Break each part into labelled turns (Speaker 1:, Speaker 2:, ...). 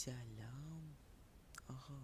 Speaker 1: سلام آقا.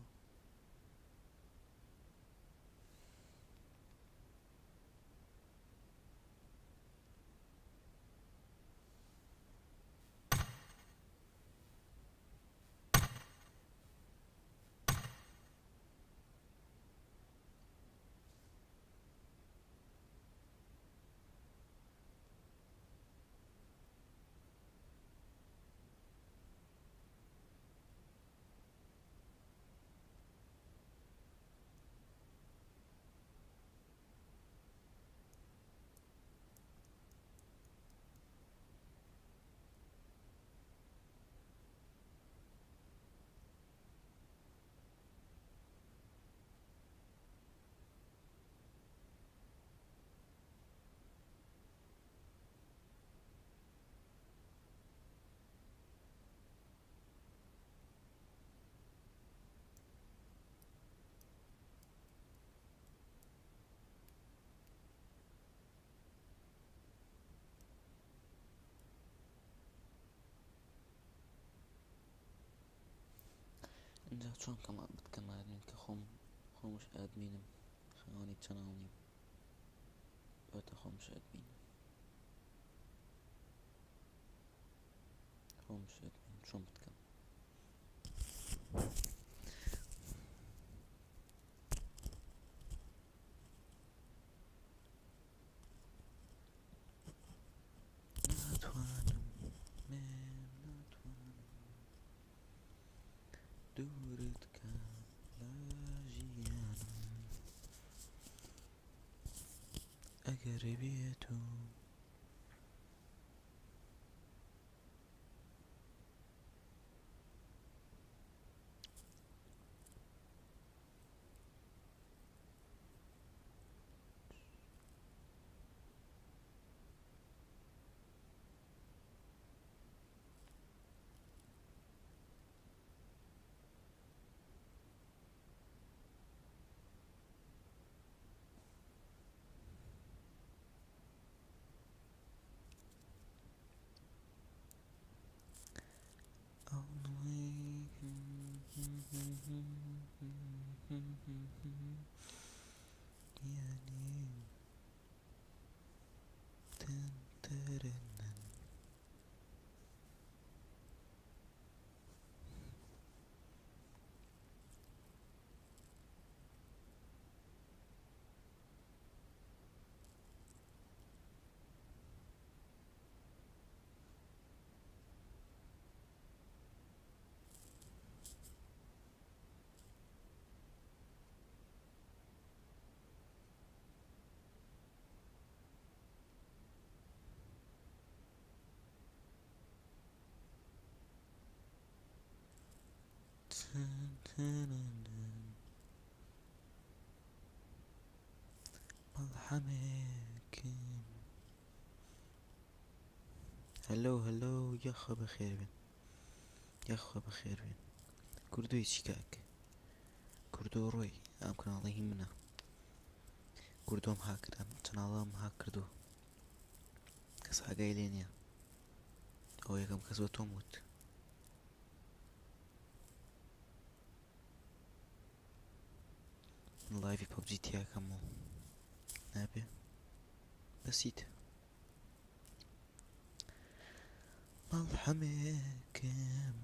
Speaker 1: اینجا چۆن کەمان بتکەمانێن کە خۆمش ئادمینم خاوەنی چەناڵ نیم بەتە خۆمش ئادمینم چۆن بتکەم؟ ناتوانم دوورت کەم لە ژیانم ئەگەر بێت و یعنی تنترنن مەڵحەمێکم. هەلۆ یاخوا بەخێر بێن کوردووی چی کاک؟ کوردۆ ڕۆی ئەم کەناڵە هی منە. کوردۆم هاکران چەناڵەم هاک کردووە کەس ئاگای لێ نییە. ئەوە یەکەم کەس بە تۆم وت من لایڤی پەبجی تیاکەم و نابێ بەسیتە. مەڵحەمێکم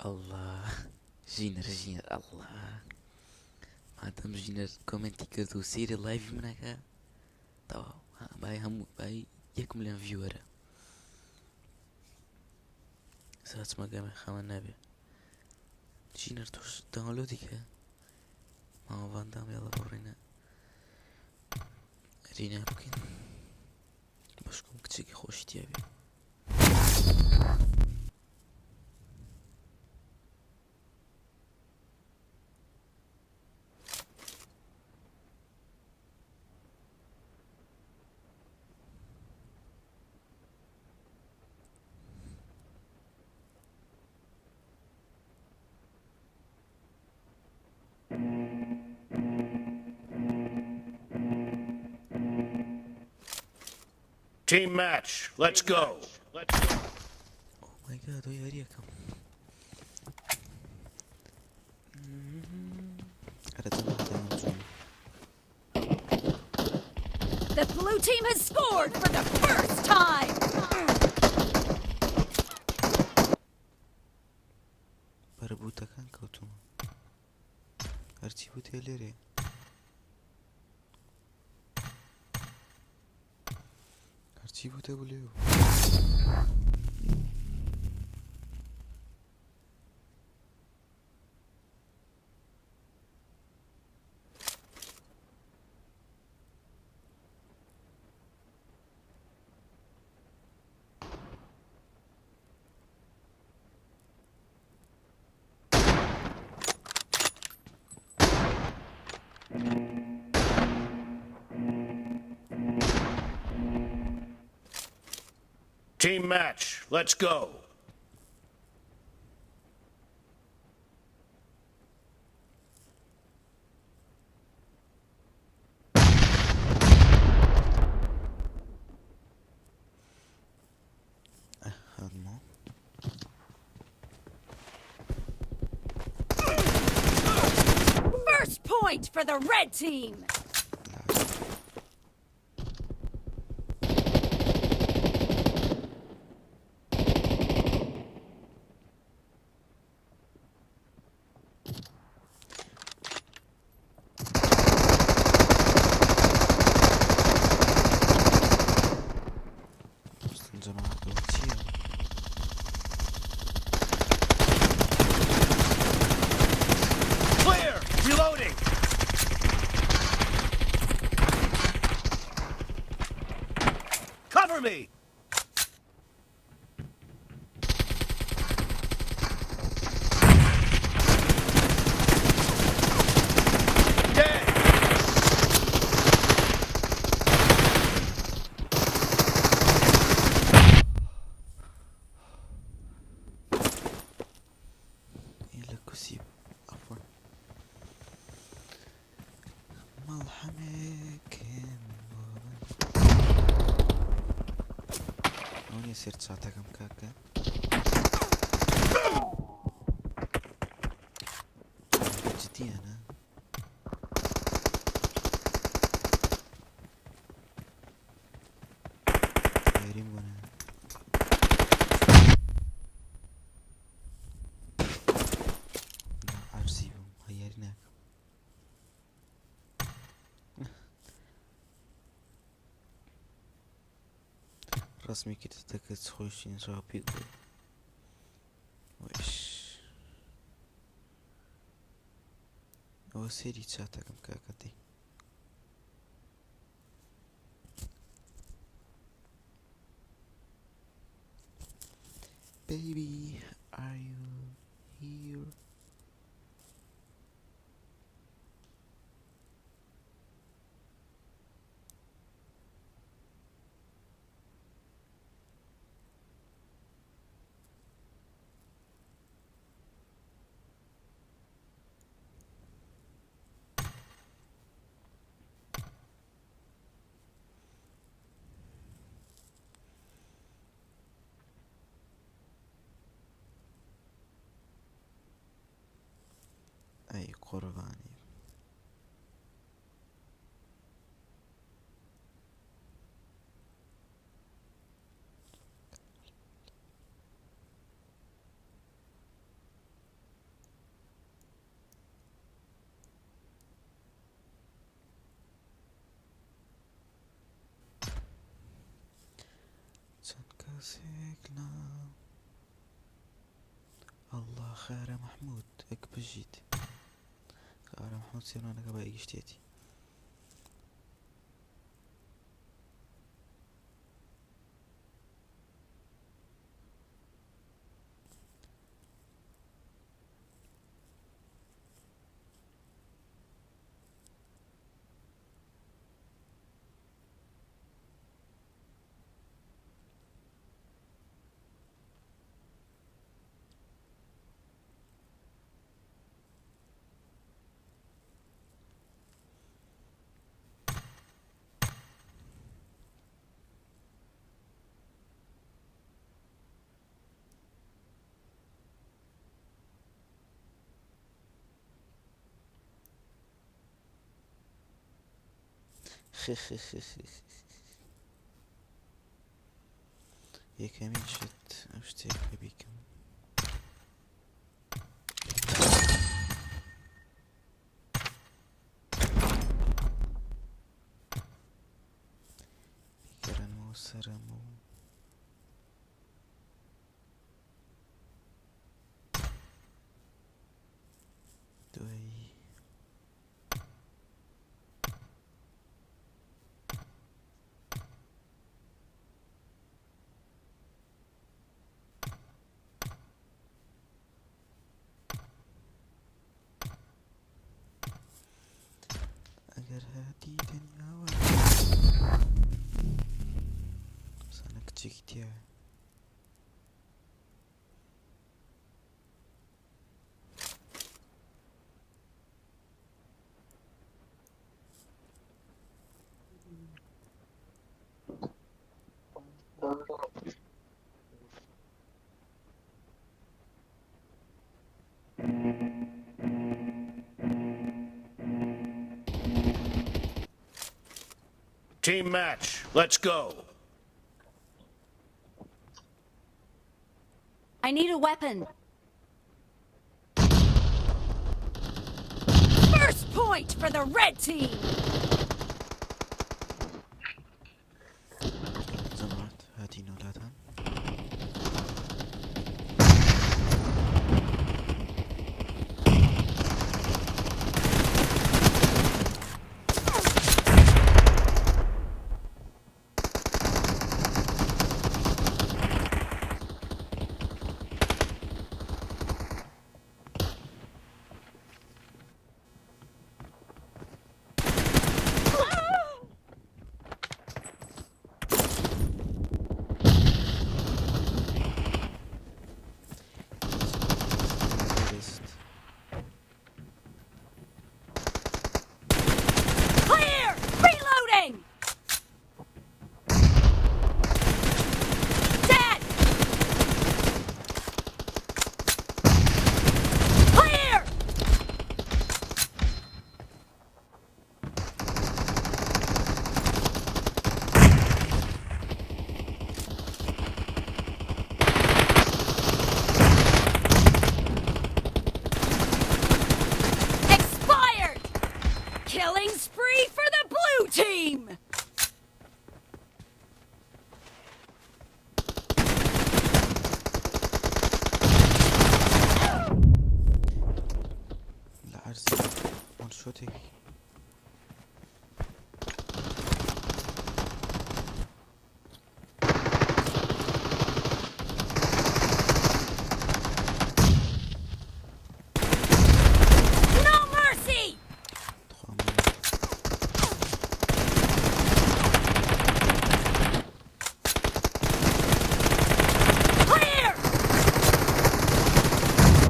Speaker 1: الله. جينر الله. ما دام جينر كومنتي كردو سيري لايف منك طبعا باي هم باي 1,000,000 فيور ساعات ما قام خامن نبي جينر توش داونلودي كه ما فان دام يلا برينا رينا بكين باشكم كتشكي خوش تيابي
Speaker 2: Team match, let's go.
Speaker 1: Oh my god, oye Ariakam.
Speaker 3: The blue team has scored for the first time!
Speaker 1: Barabuta kanka otuma. Archie butelere. Archie bute buluyor.
Speaker 2: Team match, let's go.
Speaker 1: Alma.
Speaker 3: First point for the red team!
Speaker 2: Clear, reloading. Cover me. Dead.
Speaker 1: ايه لك وسيب عفوا ملحمك هون يصير تساعتك مكاكا جدي انا غيرين وانا عرسيبهم غيرناك رسمي كده تكت خوشين رابي وإيش هو سيري تساعتك مكاكا دي Baby, are you here? أي قرباني سيكنا الله خير يا محمود هيك بجيت خير يا محمود سيرنا انا باقي جشتيتي يا كمين شت اشتيك بيكم بيكرمو سرمو دوي اگر هادي دنيا واحد sana küçük ihtiyar
Speaker 2: Team match. Let's go.
Speaker 3: I need a weapon. First point for the red team.
Speaker 1: زمرت هاتي نولادها
Speaker 3: Clear! Reloading! Dead! Clear! Expired! Killing spree for the blue team!
Speaker 1: العرس وان شوتك
Speaker 3: No mercy! Clear!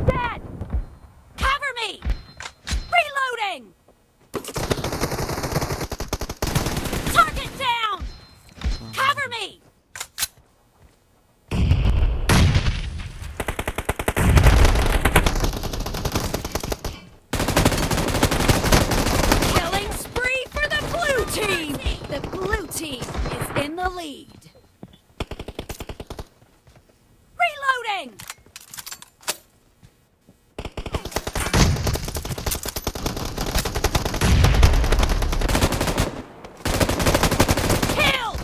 Speaker 3: Dead! Cover me! Reloading! Target down! Cover me! Killing spree for the blue team! The blue team is in the lead. Reloading! Killed!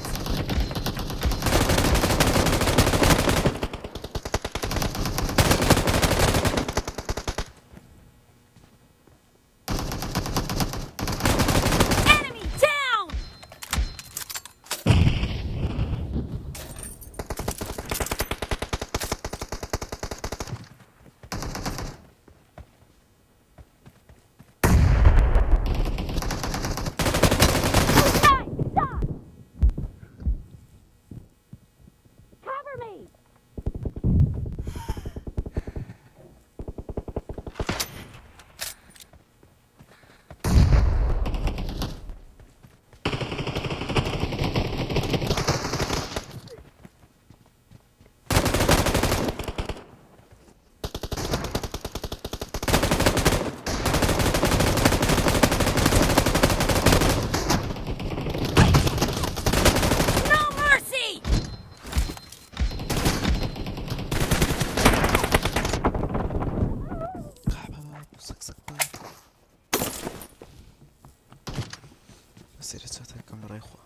Speaker 1: يلا يا اخوة.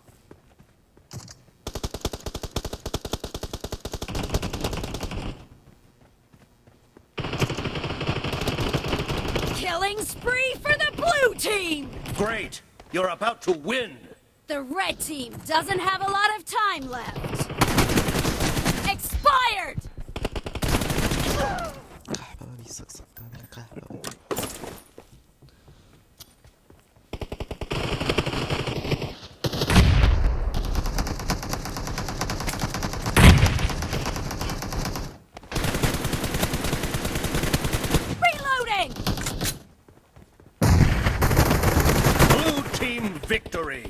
Speaker 3: Killing spree for the blue team!
Speaker 2: Great! You're about to win!
Speaker 3: The red team doesn't have a lot of time left. Expired!
Speaker 1: قحبة ما بيسقسق هذا قحبة.
Speaker 3: Reloading!
Speaker 2: Blue team victory!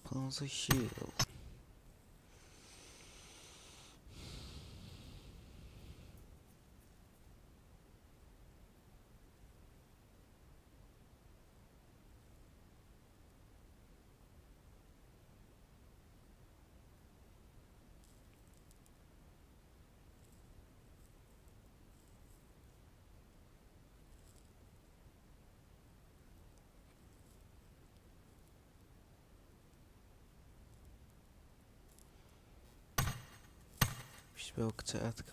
Speaker 1: Pulls a shield. وش بوقتك؟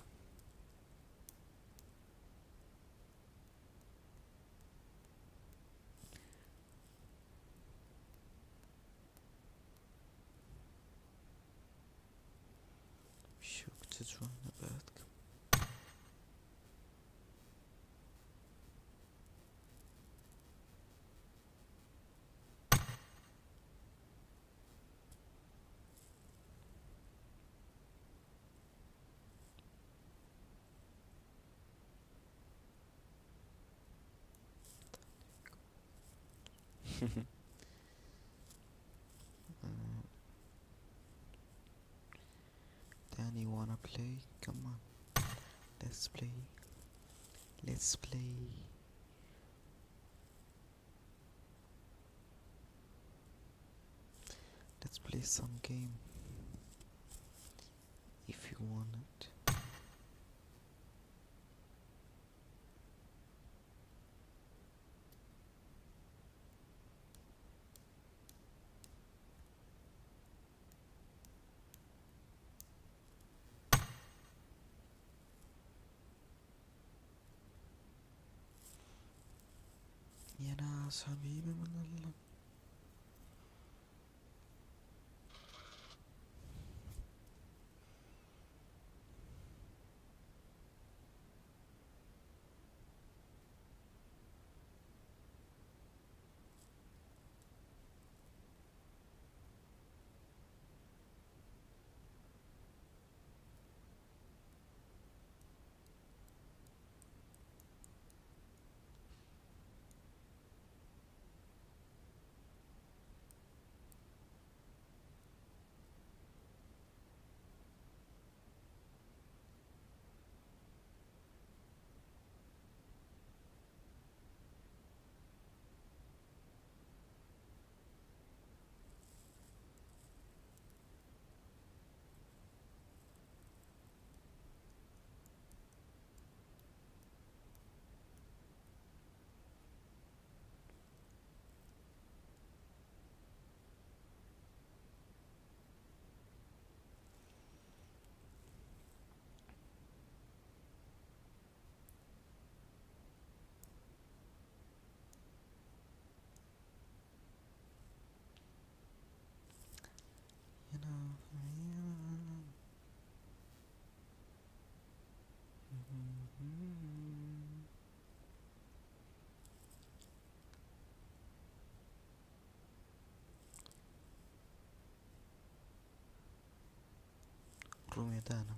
Speaker 1: وش وقتك وانا بعدك؟ Danny, wanna play? Come on, let's play. Let's play. Let's play some game. If you want it. يا ناس حبيبي من الله. You know, رومي دانا.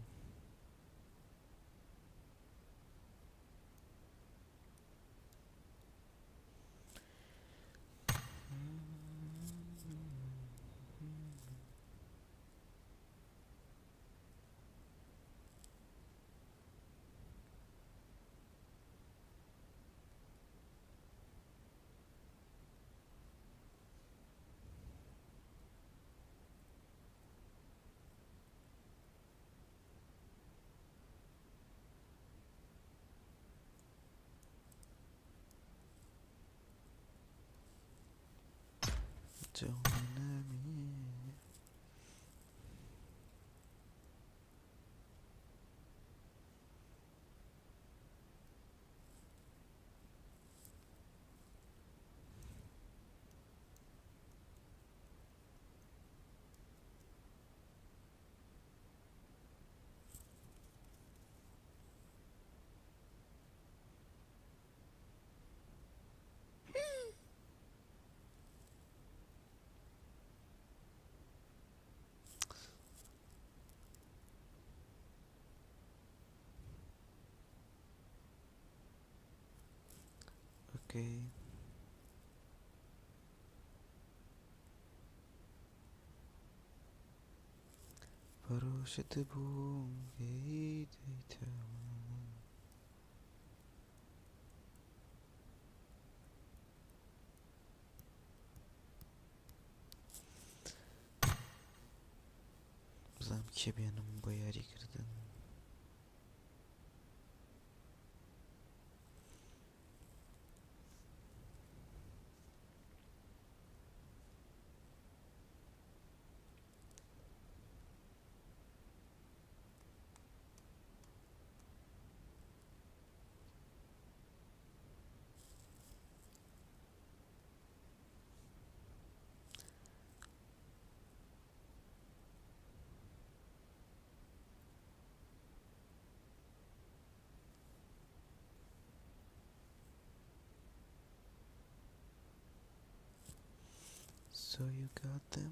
Speaker 1: Ok. Proszę ty Bóg i Zamk się benim boyarı kırdın. So you got them?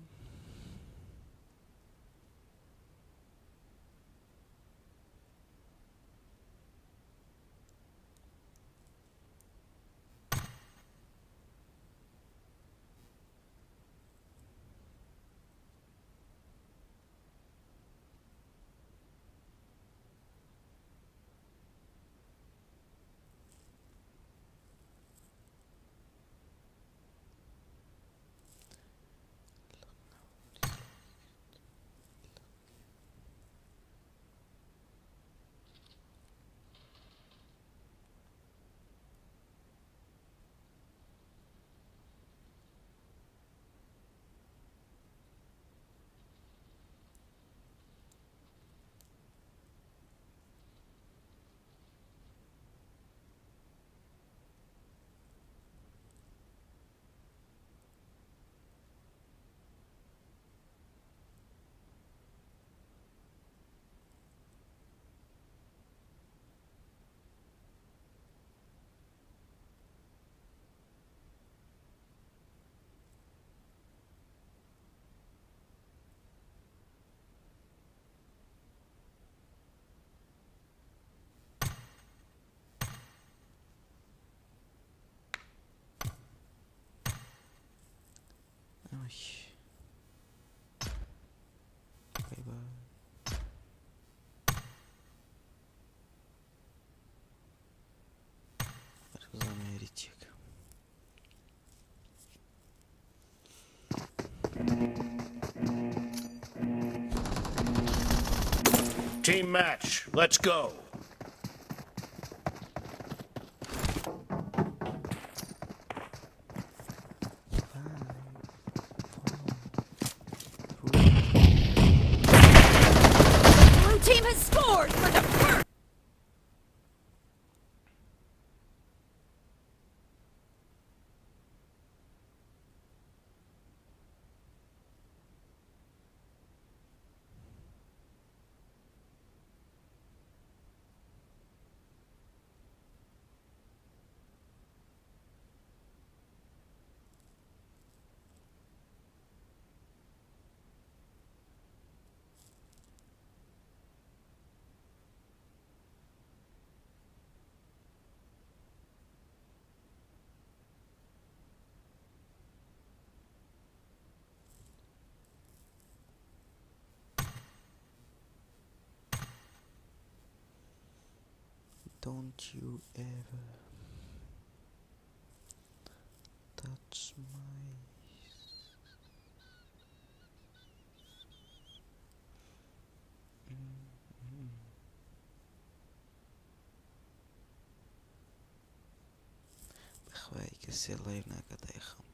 Speaker 1: Ay. Bye bye. Разумеется.
Speaker 2: Team match. Let's go.
Speaker 3: Blue team has scored for the first.
Speaker 1: Don't you ever touch my بخوای کسی لایو نکده خم